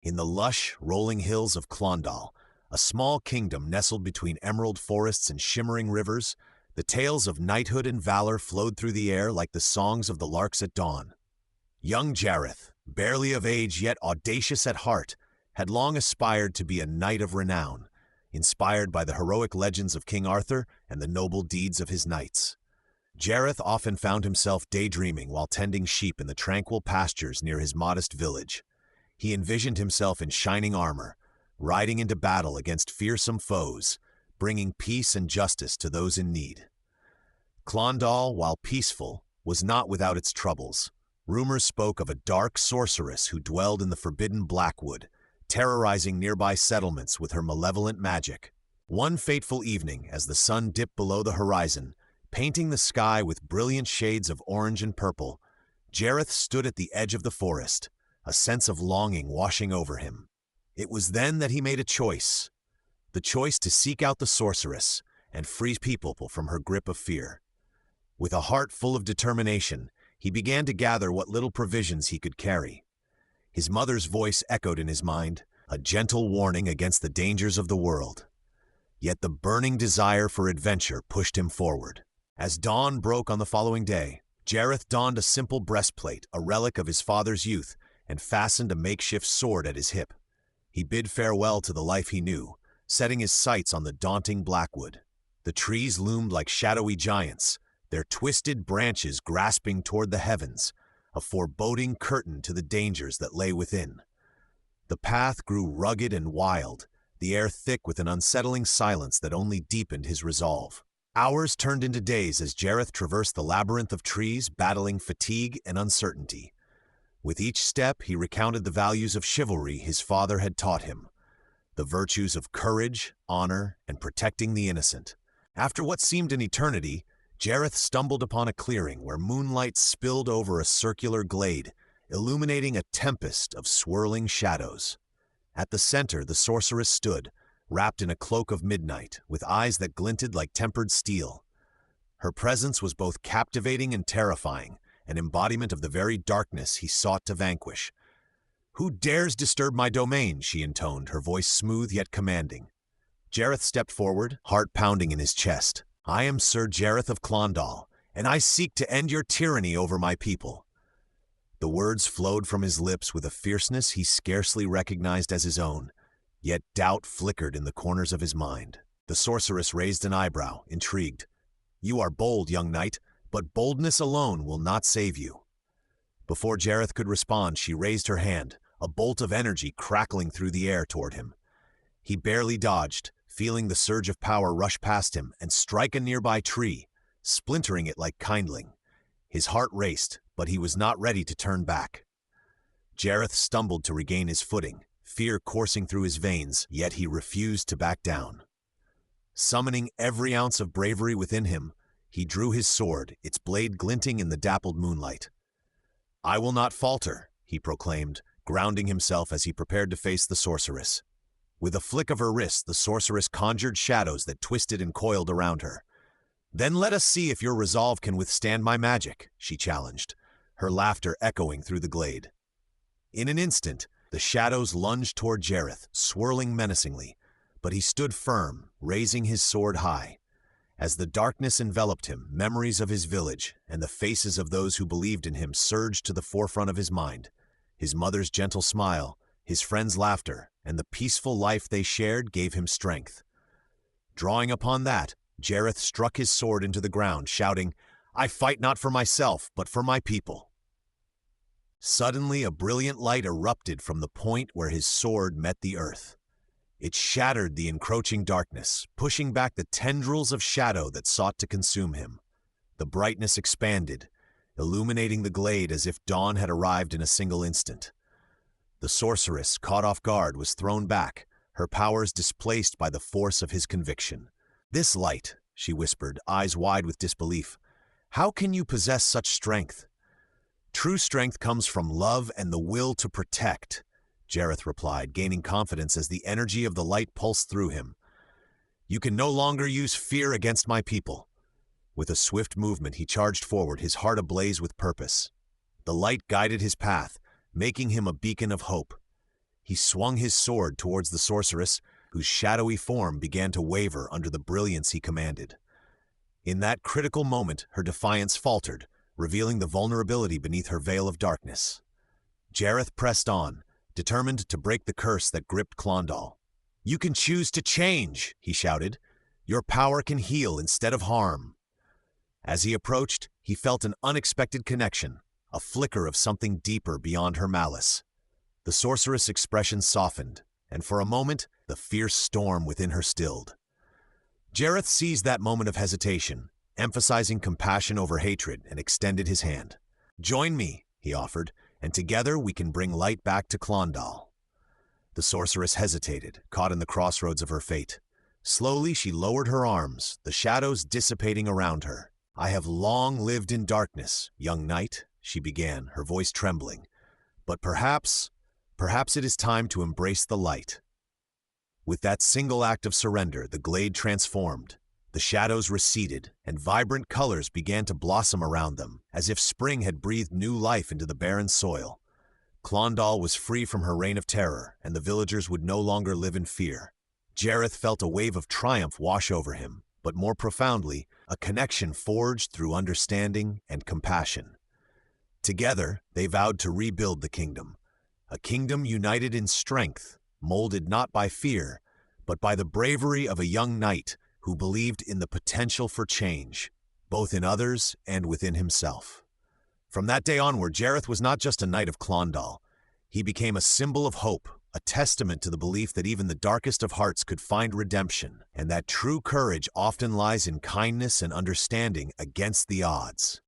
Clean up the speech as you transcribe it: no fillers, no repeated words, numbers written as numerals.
In the lush, rolling hills of Klondal, a small kingdom nestled between emerald forests and shimmering rivers, the tales of knighthood and valor flowed through the air like the songs of the larks at dawn. Young Jareth, barely of age yet audacious at heart, had long aspired to be a knight of renown, inspired by the heroic legends of King Arthur and the noble deeds of his knights. Jareth often found himself daydreaming while tending sheep in the tranquil pastures near his modest village. He envisioned himself in shining armor, riding into battle against fearsome foes, bringing peace and justice to those in need. Klondal, while peaceful, was not without its troubles. Rumors spoke of a dark sorceress who dwelled in the forbidden Blackwood, terrorizing nearby settlements with her malevolent magic. One fateful evening, as the sun dipped below the horizon, painting the sky with brilliant shades of orange and purple, Jareth stood at the edge of the forest, a sense of longing washing over him. It was then that he made a choice. The choice to seek out the sorceress and free people from her grip of fear. With a heart full of determination, he began to gather what little provisions he could carry. His mother's voice echoed in his mind, a gentle warning against the dangers of the world. Yet the burning desire for adventure pushed him forward. As dawn broke on the following day, Jareth donned a simple breastplate, a relic of his father's youth, and fastened a makeshift sword at his hip. He bid farewell to the life he knew, setting his sights on the daunting Blackwood. The trees loomed like shadowy giants, their twisted branches grasping toward the heavens, a foreboding curtain to the dangers that lay within. The path grew rugged and wild, the air thick with an unsettling silence that only deepened his resolve. Hours turned into days as Jareth traversed the labyrinth of trees, battling fatigue and uncertainty. With each step, he recounted the values of chivalry his father had taught him, the virtues of courage, honor, and protecting the innocent. After what seemed an eternity, Jareth stumbled upon a clearing where moonlight spilled over a circular glade, illuminating a tempest of swirling shadows. At the center, the sorceress stood, wrapped in a cloak of midnight, with eyes that glinted like tempered steel. Her presence was both captivating and terrifying, an embodiment of the very darkness he sought to vanquish. "Who dares disturb my domain?" she intoned, her voice smooth yet commanding. Jareth stepped forward, heart pounding in his chest. "I am Sir Jareth of Klondal, and I seek to end your tyranny over my people." The words flowed from his lips with a fierceness he scarcely recognized as his own, yet doubt flickered in the corners of his mind. The sorceress raised an eyebrow, intrigued. "You are bold, young knight, but boldness alone will not save you." Before Jareth could respond, she raised her hand, a bolt of energy crackling through the air toward him. He barely dodged, feeling the surge of power rush past him and strike a nearby tree, splintering it like kindling. His heart raced, but he was not ready to turn back. Jareth stumbled to regain his footing, fear coursing through his veins, yet he refused to back down. Summoning every ounce of bravery within him, he drew his sword, its blade glinting in the dappled moonlight. "I will not falter," he proclaimed, grounding himself as he prepared to face the sorceress. With a flick of her wrist, the sorceress conjured shadows that twisted and coiled around her. "Then let us see if your resolve can withstand my magic," she challenged, her laughter echoing through the glade. In an instant, the shadows lunged toward Jareth, swirling menacingly, but he stood firm, raising his sword high. As the darkness enveloped him, memories of his village and the faces of those who believed in him surged to the forefront of his mind. His mother's gentle smile, his friends' laughter, and the peaceful life they shared gave him strength. Drawing upon that, Jareth struck his sword into the ground, shouting, "I fight not for myself, but for my people." Suddenly, a brilliant light erupted from the point where his sword met the earth. It shattered the encroaching darkness, pushing back the tendrils of shadow that sought to consume him. The brightness expanded, illuminating the glade as if dawn had arrived in a single instant. The sorceress, caught off guard, was thrown back, her powers displaced by the force of his conviction. "This light," she whispered, eyes wide with disbelief. "How can you possess such strength?" "True strength comes from love and the will to protect," Jareth replied, gaining confidence as the energy of the light pulsed through him. "You can no longer use fear against my people." With a swift movement, he charged forward, his heart ablaze with purpose. The light guided his path, making him a beacon of hope. He swung his sword towards the sorceress, whose shadowy form began to waver under the brilliance he commanded. In that critical moment, her defiance faltered, revealing the vulnerability beneath her veil of darkness. Jareth pressed on, determined to break the curse that gripped Klondal. "You can choose to change," he shouted. "Your power can heal instead of harm." As he approached, he felt an unexpected connection, a flicker of something deeper beyond her malice. The sorceress' expression softened, and for a moment, the fierce storm within her stilled. Jareth seized that moment of hesitation, emphasizing compassion over hatred, and extended his hand. "Join me," he offered, "and together we can bring light back to Klondal." The sorceress hesitated, caught in the crossroads of her fate. Slowly she lowered her arms, the shadows dissipating around her. "I have long lived in darkness, young knight," she began, her voice trembling. "But perhaps it is time to embrace the light." With that single act of surrender, the glade transformed. The shadows receded, and vibrant colors began to blossom around them, as if spring had breathed new life into the barren soil. Klondal was free from her reign of terror, and the villagers would no longer live in fear. Jareth felt a wave of triumph wash over him, but more profoundly, a connection forged through understanding and compassion. Together, they vowed to rebuild the kingdom, a kingdom united in strength, molded not by fear, but by the bravery of a young knight who believed in the potential for change, both in others and within himself. From that day onward, Jareth was not just a knight of Klondal. He became a symbol of hope, a testament to the belief that even the darkest of hearts could find redemption, and that true courage often lies in kindness and understanding against the odds.